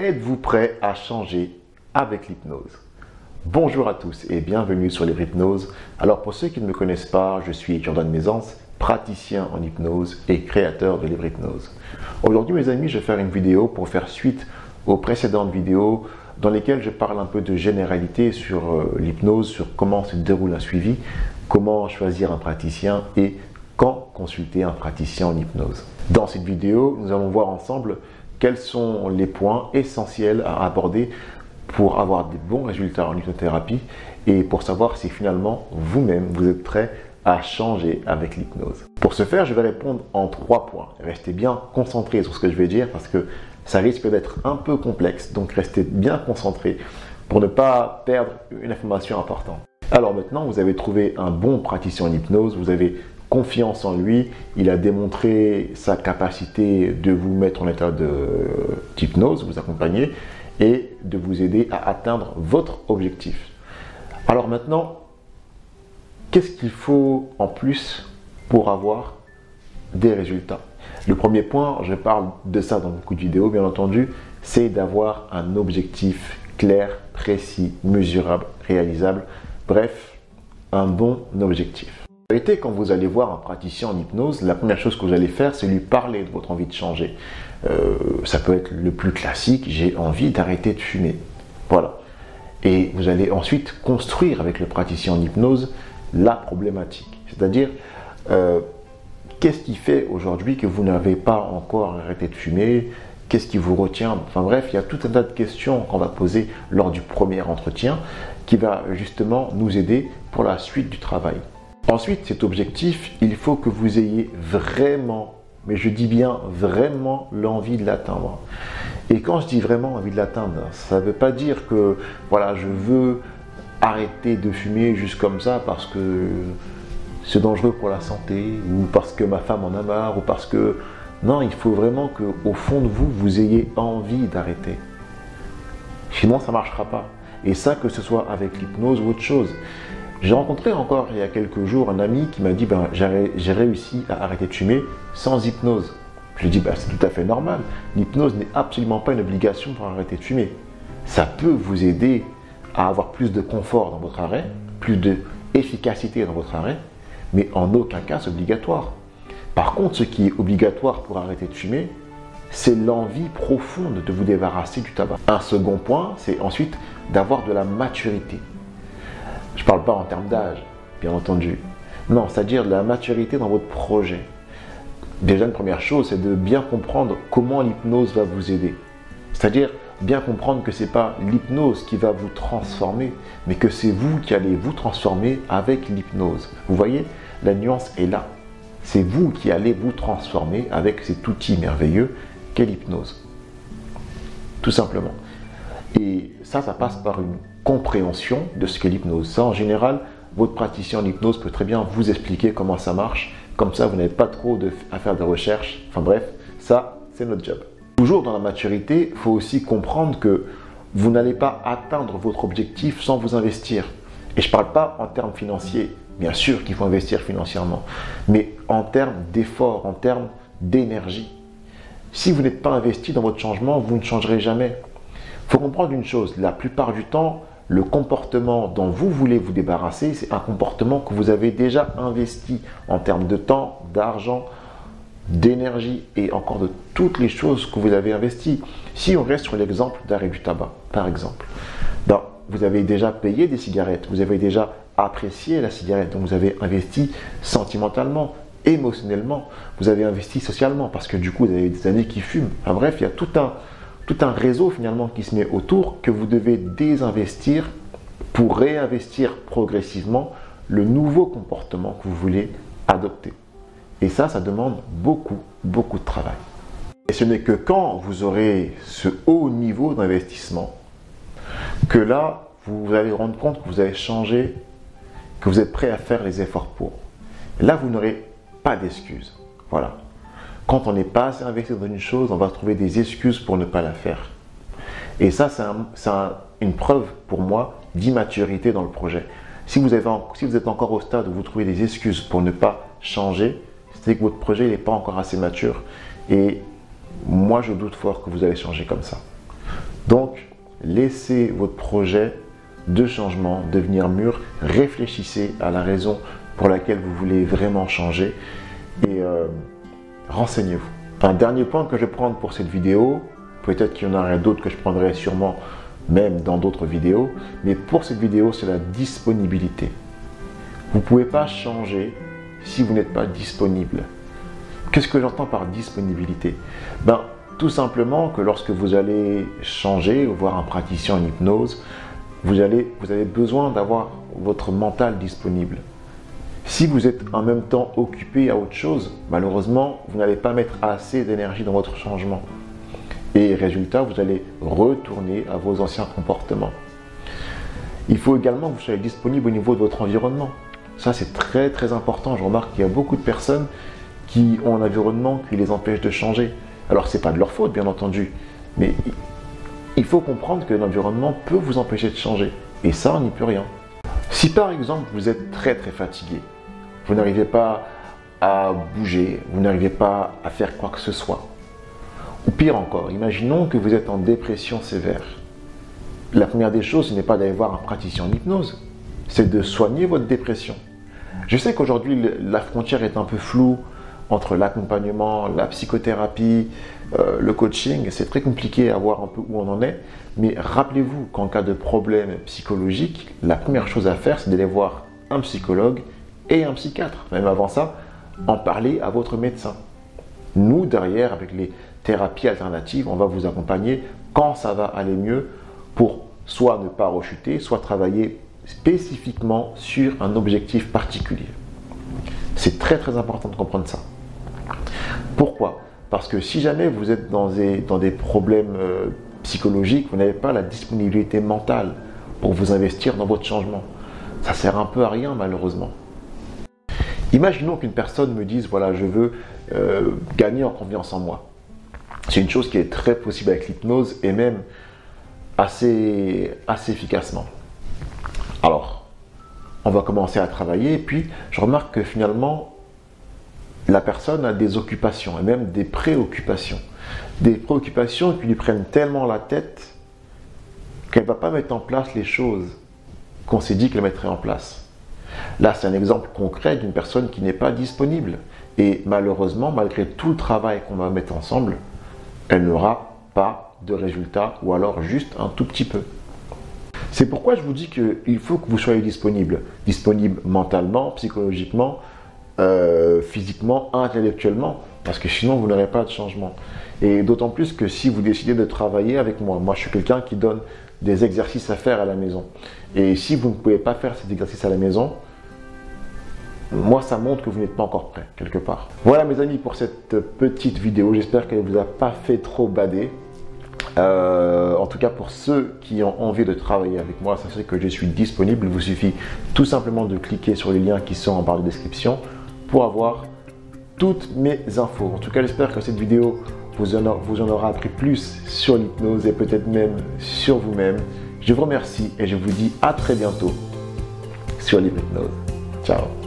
Êtes-vous prêt à changer avec l'hypnose? Bonjour à tous et bienvenue sur Livre Hypnose. Alors pour ceux qui ne me connaissent pas, je suis Jordan Maisance, praticien en hypnose et créateur de Livre Hypnose. Aujourd'hui mes amis, je vais faire une vidéo pour faire suite aux précédentes vidéos dans lesquelles je parle un peu de généralité sur l'hypnose, sur comment se déroule un suivi, comment choisir un praticien et quand consulter un praticien en hypnose. Dans cette vidéo, nous allons voir ensemble quels sont les points essentiels à aborder pour avoir des bons résultats en hypnothérapie et pour savoir si finalement vous-même vous êtes prêt à changer avec l'hypnose. Pour ce faire, je vais répondre en 3 points. Restez bien concentrés sur ce que je vais dire parce que ça risque d'être un peu complexe, donc restez bien concentrés pour ne pas perdre une information importante. Alors maintenant, vous avez trouvé un bon praticien en hypnose, vous avez confiance en lui, il a démontré sa capacité de vous mettre en état d'hypnose, vous accompagner et de vous aider à atteindre votre objectif. Alors maintenant, qu'est-ce qu'il faut en plus pour avoir des résultats? Le premier point, je parle de ça dans beaucoup de vidéos bien entendu, c'est d'avoir un objectif clair, précis, mesurable, réalisable, bref, un bon objectif. En réalité, quand vous allez voir un praticien en hypnose, la première chose que vous allez faire, c'est lui parler de votre envie de changer. Ça peut être le plus classique, j'ai envie d'arrêter de fumer. Voilà. Et vous allez ensuite construire avec le praticien en hypnose la problématique. C'est-à-dire, qu'est-ce qui fait aujourd'hui que vous n'avez pas encore arrêté de fumer? Qu'est-ce qui vous retient? Enfin bref, il y a tout un tas de questions qu'on va poser lors du premier entretien qui va justement nous aider pour la suite du travail. Ensuite, cet objectif, il faut que vous ayez vraiment, mais je dis bien vraiment, l'envie de l'atteindre. Et quand je dis vraiment envie de l'atteindre, ça ne veut pas dire que voilà, je veux arrêter de fumer juste comme ça parce que c'est dangereux pour la santé ou parce que ma femme en a marre ou parce que... Non, il faut vraiment qu'au fond de vous, vous ayez envie d'arrêter. Sinon, ça ne marchera pas. Et ça, que ce soit avec l'hypnose ou autre chose. J'ai rencontré encore il y a quelques jours un ami qui m'a dit j'ai réussi à arrêter de fumer sans hypnose. Je lui ai dit c'est tout à fait normal. L'hypnose n'est absolument pas une obligation pour arrêter de fumer. Ça peut vous aider à avoir plus de confort dans votre arrêt, plus d'efficacité dans votre arrêt, mais en aucun cas c'est obligatoire. Par contre, ce qui est obligatoire pour arrêter de fumer, c'est l'envie profonde de vous débarrasser du tabac. Un second point, c'est ensuite d'avoir de la maturité. Je ne parle pas en termes d'âge, bien entendu. Non, c'est-à-dire de la maturité dans votre projet. Déjà, une première chose, c'est de bien comprendre comment l'hypnose va vous aider. C'est-à-dire bien comprendre que ce n'est pas l'hypnose qui va vous transformer, mais que c'est vous qui allez vous transformer avec l'hypnose. Vous voyez, la nuance est là. C'est vous qui allez vous transformer avec cet outil merveilleux qu'est l'hypnose. Tout simplement. Et ça passe par une compréhension de ce qu'est l'hypnose. Ça, en général, votre praticien en hypnose peut très bien vous expliquer comment ça marche. Comme ça, vous n'avez pas trop à faire de recherche. Enfin bref, ça, c'est notre job. Toujours dans la maturité, il faut aussi comprendre que vous n'allez pas atteindre votre objectif sans vous investir. Et je ne parle pas en termes financiers. Bien sûr qu'il faut investir financièrement, mais en termes d'effort, en termes d'énergie. Si vous n'êtes pas investi dans votre changement, vous ne changerez jamais. Il faut comprendre une chose, la plupart du temps, le comportement dont vous voulez vous débarrasser, c'est un comportement que vous avez déjà investi en termes de temps, d'argent, d'énergie et encore de toutes les choses que vous avez investies. Si on reste sur l'exemple d'arrêt du tabac, par exemple, vous avez déjà payé des cigarettes, vous avez déjà apprécié la cigarette, donc vous avez investi sentimentalement, émotionnellement, vous avez investi socialement parce que du coup vous avez des amis qui fument. Enfin bref, il y a tout un réseau finalement qui se met autour que vous devez désinvestir pour réinvestir progressivement le nouveau comportement que vous voulez adopter. Et ça demande beaucoup de travail. Et ce n'est que quand vous aurez ce haut niveau d'investissement que là, vous allez vous rendre compte que vous avez changé, que vous êtes prêt à faire les efforts pour. Et là, vous n'aurez pas d'excuses. Voilà. Quand on n'est pas assez investi dans une chose, on va trouver des excuses pour ne pas la faire. Et ça, c'est une preuve pour moi d'immaturité dans le projet. Si vous êtes encore au stade où vous trouvez des excuses pour ne pas changer, c'est que votre projet n'est pas encore assez mature. Et moi, je doute fort que vous allez changer comme ça. Donc, laissez votre projet de changement devenir mûr, réfléchissez à la raison pour laquelle vous voulez vraiment changer et renseignez-vous. Un dernier point que je vais prendre pour cette vidéo, peut-être qu'il y en aurait d'autres que je prendrai sûrement même dans d'autres vidéos, mais pour cette vidéo, c'est la disponibilité. Vous ne pouvez pas changer si vous n'êtes pas disponible. Qu'est-ce que j'entends par disponibilité? Tout simplement que lorsque vous allez changer ou voir un praticien en hypnose, vous avez besoin d'avoir votre mental disponible. Si vous êtes en même temps occupé à autre chose, malheureusement, vous n'allez pas mettre assez d'énergie dans votre changement. Et résultat, vous allez retourner à vos anciens comportements. Il faut également que vous soyez disponible au niveau de votre environnement. Ça, c'est très très important. Je remarque qu'il y a beaucoup de personnes qui ont un environnement qui les empêche de changer. Alors, ce n'est pas de leur faute, bien entendu, mais il faut comprendre que l'environnement peut vous empêcher de changer. Et ça, on n'y peut rien. Si par exemple, vous êtes très très fatigué, vous n'arrivez pas à bouger, vous n'arrivez pas à faire quoi que ce soit, ou pire encore, imaginons que vous êtes en dépression sévère. La première des choses, ce n'est pas d'aller voir un praticien en hypnose, c'est de soigner votre dépression. Je sais qu'aujourd'hui, la frontière est un peu floue entre l'accompagnement, la psychothérapie, le coaching. C'est très compliqué à voir un peu où on en est. Mais rappelez-vous qu'en cas de problème psychologique, la première chose à faire, c'est d'aller voir un psychologue et un psychiatre. Même avant ça, en parler à votre médecin. Nous, derrière, avec les thérapies alternatives, on va vous accompagner quand ça va aller mieux pour soit ne pas rechuter, soit travailler spécifiquement sur un objectif particulier. C'est très très important de comprendre ça. Pourquoi? Parce que si jamais vous êtes dans des problèmes psychologiques, vous n'avez pas la disponibilité mentale pour vous investir dans votre changement. Ça sert un peu à rien malheureusement. Imaginons qu'une personne me dise, voilà, je veux gagner en confiance en moi. C'est une chose qui est très possible avec l'hypnose et même assez efficacement. Alors, on va commencer à travailler et puis je remarque que finalement, la personne a des occupations et même des préoccupations. Des préoccupations qui lui prennent tellement la tête qu'elle ne va pas mettre en place les choses qu'on s'est dit qu'elle mettrait en place. Là, c'est un exemple concret d'une personne qui n'est pas disponible. Et malheureusement, malgré tout le travail qu'on va mettre ensemble, elle n'aura pas de résultat ou alors juste un tout petit peu. C'est pourquoi je vous dis qu'il faut que vous soyez disponible. Disponible mentalement, psychologiquement, physiquement, intellectuellement, parce que sinon vous n'aurez pas de changement. Et d'autant plus que si vous décidez de travailler avec moi, moi je suis quelqu'un qui donne des exercices à faire à la maison. Et si vous ne pouvez pas faire ces exercices à la maison, moi ça montre que vous n'êtes pas encore prêt, quelque part. Voilà mes amis pour cette petite vidéo, j'espère qu'elle ne vous a pas fait trop bader. En tout cas pour ceux qui ont envie de travailler avec moi, sachez que je suis disponible. Il vous suffit tout simplement de cliquer sur les liens qui sont en barre de description pour avoir toutes mes infos. En tout cas, j'espère que cette vidéo vous en aura appris plus sur l'hypnose et peut-être même sur vous-même. Je vous remercie et je vous dis à très bientôt sur l'hypnose. Ciao.